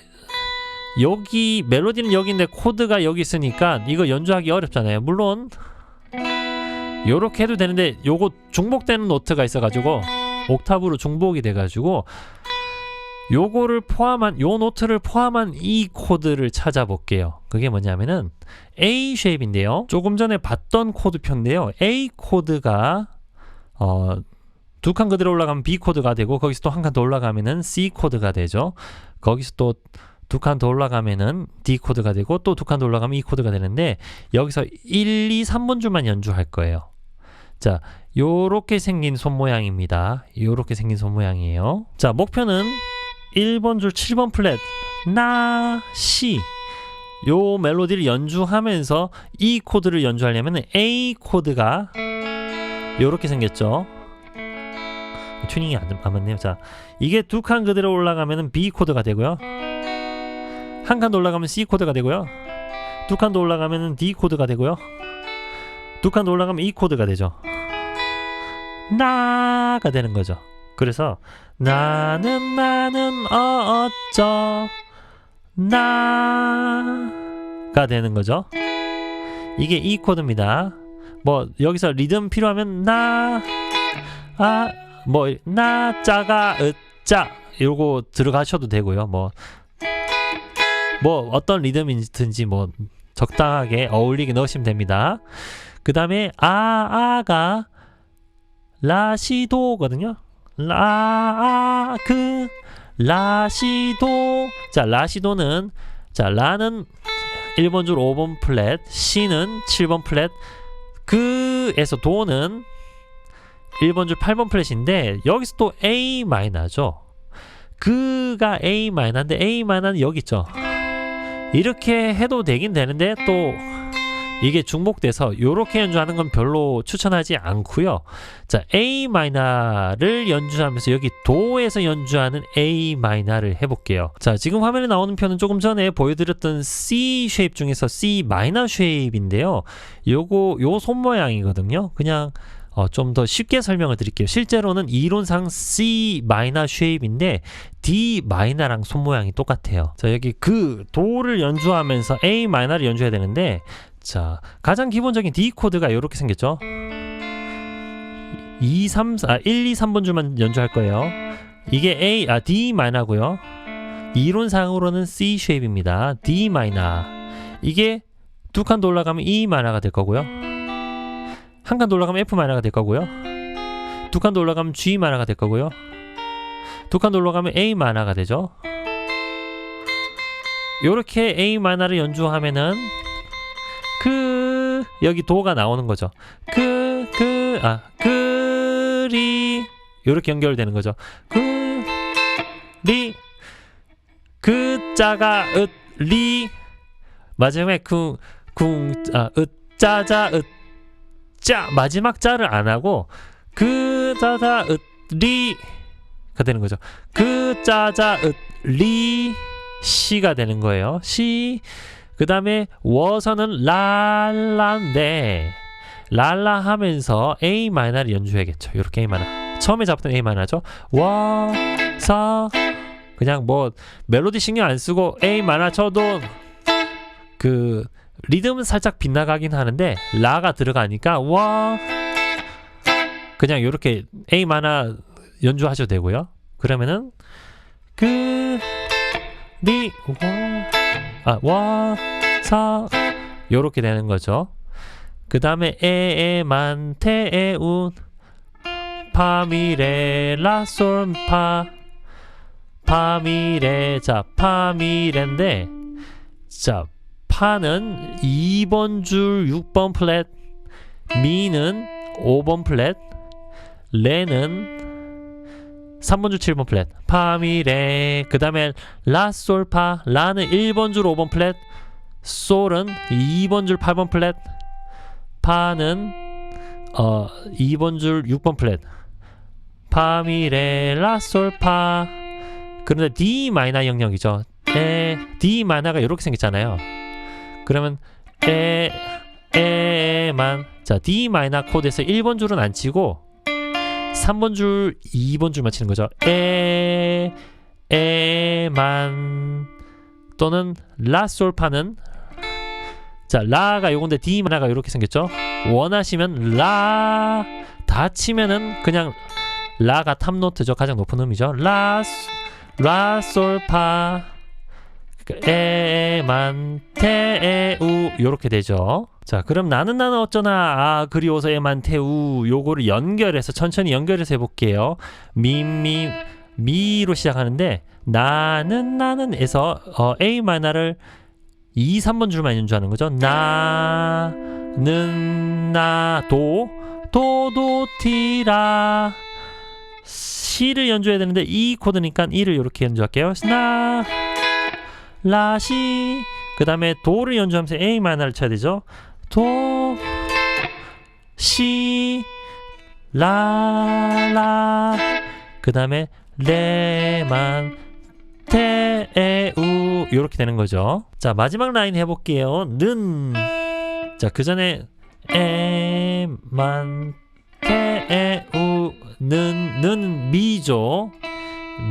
여기 멜로디는 여기인데 코드가 여기 있으니까 이거 연주하기 어렵잖아요. 물론 요렇게 해도 되는데 요거 중복되는 노트가 있어가지고 옥타브로 중복이 돼가지고 요거를 포함한 요 노트를 포함한 이 코드를 찾아볼게요. 그게 뭐냐면은 A 쉐입인데요. 조금 전에 봤던 코드표인데요. A 코드가 두 칸 그대로 올라가면 B 코드가 되고 거기서 또 한 칸 더 올라가면은 C 코드가 되죠. 거기서 또 두 칸 더 올라가면은 D 코드가 되고 또 두 칸 더 올라가면 E 코드가 되는데 여기서 1, 2, 3번 줄만 연주할 거예요. 자, 요렇게 생긴 손 모양입니다. 요렇게 생긴 손 모양이에요. 자, 목표는 1번 줄 7번 플랫 시 요 멜로디를 연주하면서 E 코드를 연주하려면 A 코드가 요렇게 생겼죠. 튜닝이 안 맞네요. 자, 이게 두 칸 그대로 올라가면 B 코드가 되고요. 한 칸 더 올라가면 C 코드가 되고요. 두 칸 더 올라가면 D 코드가 되고요. 두 칸 더 올라가면 E 코드가 되죠. 나가 되는 거죠. 그래서 나는 어쩌 나가 되는 거죠. 이게 E 코드입니다. 뭐 여기서 리듬 필요하면 짜가 으짜 요거 들어가셔도 되고요. 뭐 어떤 리듬이든지 뭐 적당하게 어울리게 넣으시면 됩니다. 그 다음에 아가 라시도거든요. 라시도. 자, 라시도는 자, 라는 1번 줄 5번 플랫, 시는 7번 플랫, 그에서 도는 1번 줄 8번 플랫인데 여기서 또 A 마이너죠. 그가 A 마이너인데 A 마이너는 여기 있죠. 이렇게 해도 되긴 되는데 또 이게 중복돼서 이렇게 연주하는 건 별로 추천하지 않고요. 자, A 마이너를 연주하면서 여기 도에서 연주하는 A 마이너를 해볼게요. 자, 지금 화면에 나오는 표는 조금 전에 보여드렸던 C 쉐입 중에서 C 마이너 쉐입인데요. 요 손 모양이거든요. 그냥 좀 더 쉽게 설명을 드릴게요. 실제로는 이론상 C 마이너 쉐입인데 D 마이너랑 손 모양이 똑같아요. 자, 여기 그 도를 연주하면서 A 마이너를 연주해야 되는데 자, 가장 기본적인 D 코드가 이렇게 생겼죠. 1, 2, 3번 줄만 연주할 거예요. 이게 D 마이너고요. 이론상으로는 C 쉐입입니다. D 마이너. 이게 두 칸 더 올라가면 E 마이너가 될 거고요. 한 칸 더 올라가면 F 마이너가 될 거고요. 두 칸 더 올라가면 G 마이너가 될 거고요. 두 칸 더 올라가면 A 마이너가 되죠. 요렇게 A 마이너를 연주하면은 여기 도가 나오는 거죠. 그리 요렇게 연결되는 거죠. 자가 리 마지막에 짜자 짜 마지막 자를 안 하고 자자 리가 되는 거죠. 짜자 리 시가 되는 거예요. 시. 그 다음에 워서는 랄라인데 랄라 하면서 A 마이너를 연주해야겠죠. 이렇게 A 마이너. 처음에 잡았던 A 마이너죠. 워서 그냥 뭐 멜로디 신경 안 쓰고 A 마이너 쳐도 리듬은 살짝 빗나가긴 하는데 라가 들어가니까 그냥 이렇게 A 마이너 연주하셔도 되고요. 그러면은 요렇게 되는 거죠. 그 다음에 에만 테운 파미레 라솔 파미레. 자 파미레인데 자 파는 2번 줄 6번 플랫, 미는 5번 플랫, 레는 3번 줄 7번 플랫, 파미레. 그 다음에 라솔파. 라는 1번 줄 5번 플랫, 솔은 2번 줄 8번 플랫, 파는 2번 줄 6번 플랫, 파미레 라솔파. 그런데 D 마이너 영역이죠. D 마이너가 이렇게 생겼잖아요. 그러면 에만. 자 D 마이너 코드에서 1번 줄은 안 치고 3번 줄, 2번 줄만 치는 거죠. 에만 또는 라솔파는 자 라가 요건데 D 마이너가 이렇게 생겼죠. 원하시면 라 다 치면은 그냥 라가 탑노트죠. 가장 높은 음이죠. 라솔파 에만 테우 요렇게 되죠. 자 그럼 나는 어쩌나 그리워서 에만 테우 요거를 연결해서 천천히 연결해서 해볼게요. 미로 시작하는데 나는에서 A 마이너를 2, 3번 줄만 연주하는 거죠. 나는 도티라. 시를 연주해야 되는데 E 코드니까 E를 이렇게 연주할게요. 라시. 그 다음에 도를 연주하면서 A 마이너를 쳐야 되죠. 도, 시, 라. 그 다음에 레만, 테우 이렇게 되는 거죠. 자 마지막 라인 해볼게요. 는. 자 그 전에 에만, 테우 는 미죠.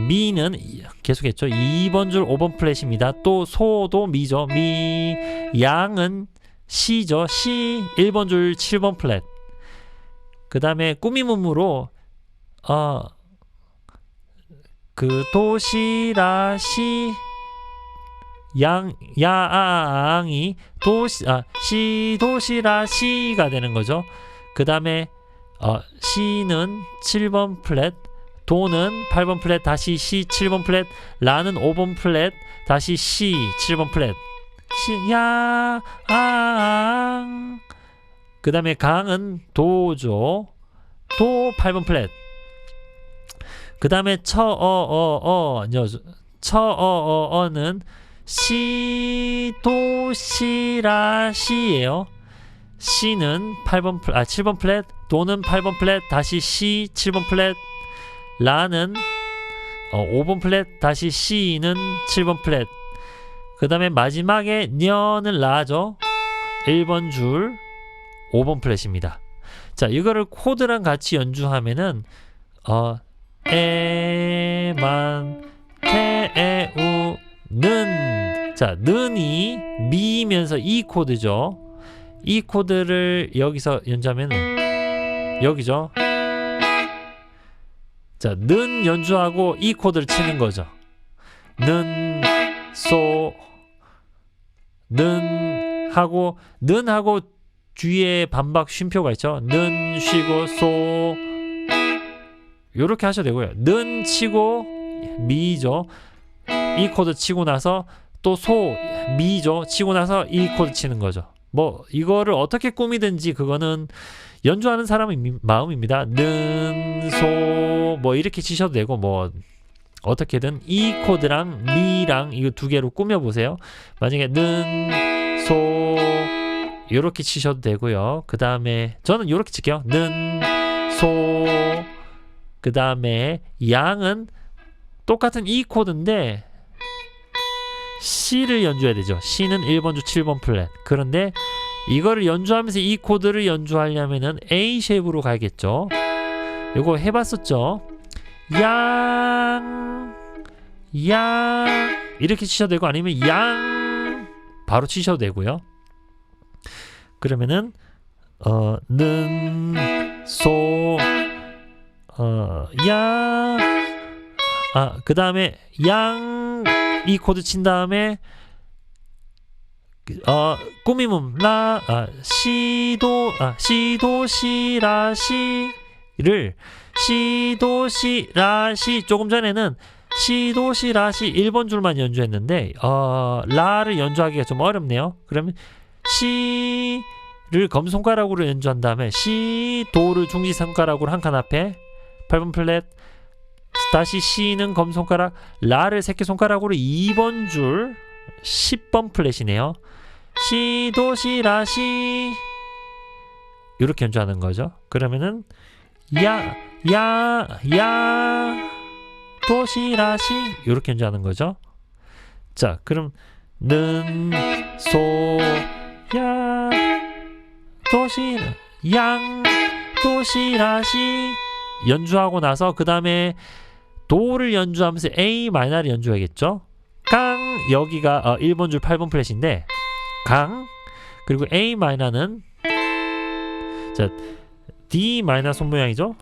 미는 계속했죠. 2번 줄 5번 플랫입니다. 또 소도 미죠. 미. 양은 시죠. 시 1번 줄 7번 플랫. 그 다음에 꾸미문무로 도시라시 양이 도시라시가 되는 거죠. 그 다음에 시는 7번 플랫, 도는 8번 플랫 다시 시 7번 플랫, 라는 5번 플랫 다시 시 7번 플랫, 그 다음에 강은 도죠. 도 8번 플랫. 그 다음에 처어어는 시도시라시예요. 시는 7번 플랫, 도는 8번 플랫 다시 시 7번 플랫, 라는 5번 플랫 다시 C는 7번 플랫. 그 다음에 마지막에 녀는 라죠. 1번 줄 5번 플랫입니다. 자 이거를 코드랑 같이 연주하면은 에만 테우 는. 자 는이 미면서 이 코드죠. 이 코드를 여기서 연주하면은 여기죠. 자, 는 연주하고 이 코드를 치는 거죠. 는, 소, 는, 하고 는 하고 뒤에 반박 쉼표가 있죠. 는 쉬고 소 요렇게 하셔도 되고요. 는 치고 미죠. 이 코드 치고 나서 또 소 미죠. 치고 나서 이 코드 치는 거죠. 뭐 이거를 어떻게 꾸미든지 그거는 연주하는 사람의 마음입니다. 는, 소 뭐 이렇게 치셔도 되고 뭐 어떻게든 이 코드랑 미랑 이거 두 개로 꾸며 보세요. 만약에 는, 소 이렇게 치셔도 되고요. 그 다음에 저는 이렇게 칠게요. 는, 소 그 다음에 양은 똑같은 이 코드인데 C를 연주해야 되죠. C는 1번 주 7번 플랫. 그런데 이거를 연주하면서 이 코드를 연주하려면은 A 쉐입으로 가야겠죠. 이거 해봤었죠. 양 이렇게 치셔도 되고 아니면 양 바로 치셔도 되고요. 그러면은 는, 소, 그 다음에 양 이 코드 친 다음에 꾸밈음 시도 시 라 시를 시도 시 라 시 조금 전에는 시도 시 라 시 1번 줄만 연주했는데 라를 연주하기가 좀 어렵네요. 그러면 시를 검손가락으로 연주한 다음에 시 도를 중지손가락으로 한 칸 앞에 8번 플랫 다시 C는 검손가락, 라를 새끼손가락으로 2번 줄 10번 플랫이네요. 시, 도, 시, 라, 시 이렇게 연주하는 거죠. 그러면은 도, 시, 라, 시 이렇게 연주하는 거죠. 자, 그럼 는, 소, 야, 도, 시, 양, 도, 시, 라, 시 연주하고 나서 그 다음에 도를 연주하면서 A 마이너를 연주하겠죠. 강 여기가 1번 줄 8번 플랫인데 강 그리고 A 마이너는 자 D 마이너 손 모양이죠.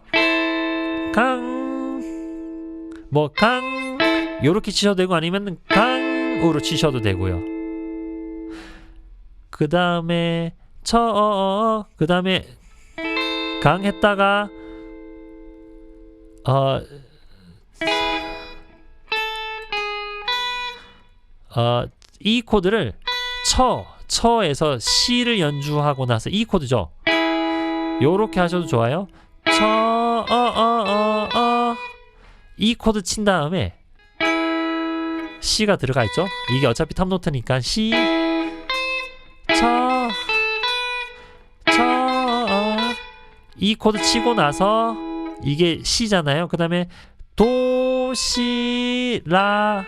강 뭐 강 요렇게 치셔도 되고 아니면 강으로 치셔도 되고요. 그 다음에 그 다음에 강 했다가 이 코드를 처에서 C를 연주하고 나서 이 코드죠. 요렇게 하셔도 좋아요. 이 코드 친 다음에 C가 들어가 있죠. 이게 어차피 탑노트니까 C 이 코드 치고 나서 이게 C잖아요. 그 다음에 도, 시, 라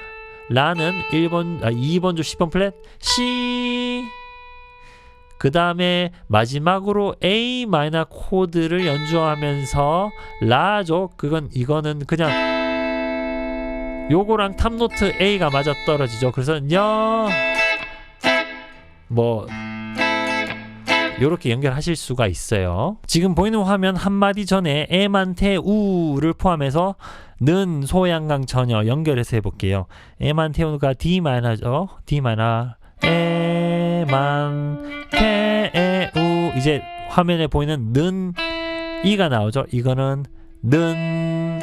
라는 2번 줄 10번 플랫 C 그 다음에 마지막으로 A 마이너 코드를 연주하면서 라죠. 이거는 그냥 요거랑 탑노트 A가 맞아 떨어지죠. 그래서 뭐 요렇게 연결하실 수가 있어요. 지금 보이는 화면 한마디 전에 에만테 우를 포함해서 는 소양강 전혀 연결해서 해볼게요. 에만테 우가 D 마이너죠. D 마이너 에만테 우 이제 화면에 보이는 는 이가 나오죠. 이거는 는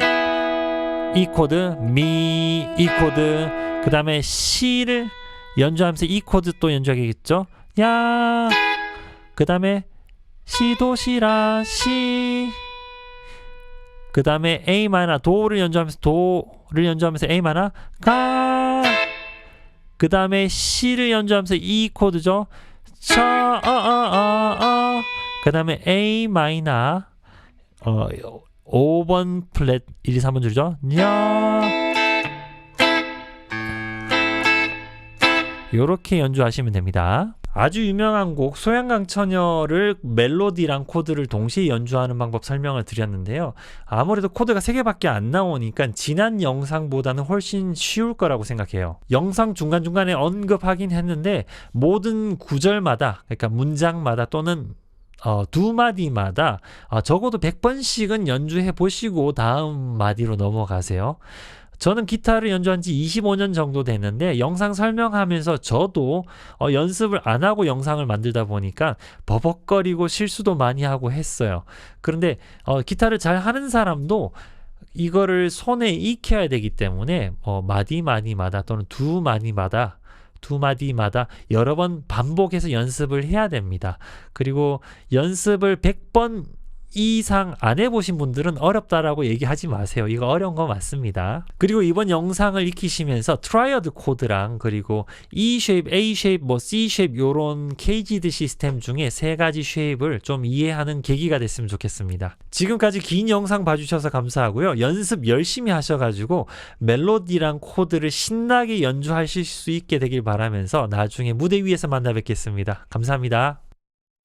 이 코드 미 이 코드 그 다음에 C를 연주하면서 이 코드 또 연주하겠죠. 야 그 다음에 시도 시라 시 그 다음에 A 마이너 도를 연주하면서 A 마이너 가 그 다음에 C를 연주하면서 E 코드죠. 그 다음에 A 마이너 5번 플랫 1, 2, 3번 줄이죠. 요렇게 연주하시면 됩니다. 아주 유명한 곡 소양강 처녀를 멜로디랑 코드를 동시에 연주하는 방법 설명을 드렸는데요. 아무래도 코드가 3개밖에 안 나오니까 지난 영상보다는 훨씬 쉬울 거라고 생각해요. 영상 중간중간에 언급하긴 했는데 모든 구절마다 그러니까 문장마다 또는 두 마디마다 적어도 100번씩은 연주해 보시고 다음 마디로 넘어가세요. 저는 기타를 연주한 지 25년 정도 됐는데 영상 설명하면서 저도 연습을 안 하고 영상을 만들다 보니까 버벅거리고 실수도 많이 하고 했어요. 그런데 기타를 잘 하는 사람도 이거를 손에 익혀야 되기 때문에 마디마디마다 또는 두 마디마다 여러 번 반복해서 연습을 해야 됩니다. 그리고 연습을 100번 이상 안 해보신 분들은 어렵다라고 얘기하지 마세요. 이거 어려운 거 맞습니다. 그리고 이번 영상을 익히시면서 트라이어드 코드랑 그리고 E 쉐입, A 쉐입, C 쉐입 요런 케이지드 시스템 중에 세 가지 쉐입을 좀 이해하는 계기가 됐으면 좋겠습니다. 지금까지 긴 영상 봐주셔서 감사하고요. 연습 열심히 하셔가지고 멜로디랑 코드를 신나게 연주하실 수 있게 되길 바라면서 나중에 무대 위에서 만나 뵙겠습니다. 감사합니다.